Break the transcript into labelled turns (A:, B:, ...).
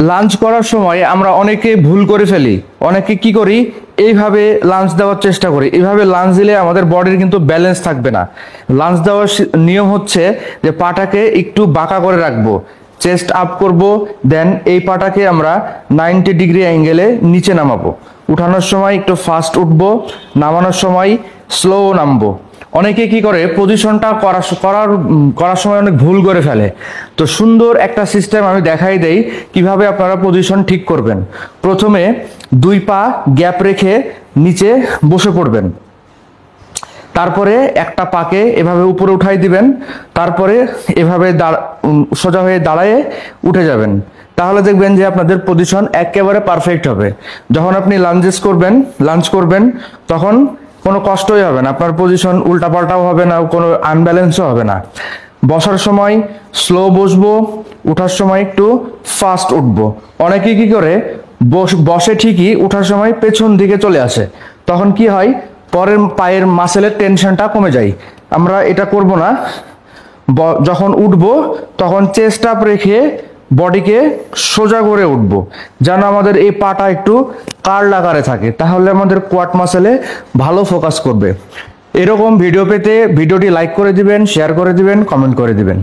A: Lunch করার সময় আমরা অনেকে ভুল করে ফেলি, অনেকে কি করি এইভাবে লাঞ্চ দেওয়ার চেষ্টা করি। এইভাবে লাঞ্চ দিলে আমাদের বডির কিন্তু ব্যালেন্স থাকবে না। লাঞ্চ দেওয়ার নিয়ম হচ্ছে যে পাটাকে একটু বাঁকা করে রাখবো, চেস্ট আপ করব, দেন এই পাটাকে আমরা 90 ডিগ্রি অ্যাঙ্গেলে নিচে নামাবো। উঠানোর সময় একটু ফাস্ট উঠবো, নামানোর সময় স্লো নামবো। অনেকে কি করে পজিশনটা করার সময় অনেক ভুল করে ফেলে। তো সুন্দর একটা সিস্টেম আমি দেখাই দেই কিভাবে আপনারা পজিশন ঠিক করবেন। প্রথমে 2 পা গ্যাপ রেখে নিচে বসে পড়বেন, তারপরে একটা পাকে এভাবে উপরে উঠাই দিবেন, তারপরে এভাবে সোজা হয়ে দাঁড়ায় উঠে যাবেন। তাহলে দেখবেন যে আপনাদের পজিশন একেবারে পারফেক্ট হবে। যখন আপনি লাঞ্চ করবেন তখন কোনো কষ্টই হবে না, আপনার পজিশন উল্টাপাল্টাও হবে না, কোনো আনব্যালেন্সও হবে না। বসার সময় স্লো বসবো, উঠার সময় একটু ফাস্ট উঠবো। অনেকে কি করে বসে ঠিকই, উঠার সময় পেছন দিকে চলে আসে, তখন কি হয় পরের পায়ের মাসেলের টেনশনটা কমে যায়। আমরা এটা করব না। যখন উঠবো তখন চেস্ট আপ রেখে বডিকে সোজা করে উঠবো, যেন আমাদের এই পাটা একটু কার্ল আকারে থাকে, তাহলে আমাদের কোয়াড মাসেলে ভালো ফোকাস করবে। এরকম ভিডিও পেতে ভিডিওটি লাইক করে দিবেন, শেয়ার করে দিবেন, কমেন্ট করে দিবেন।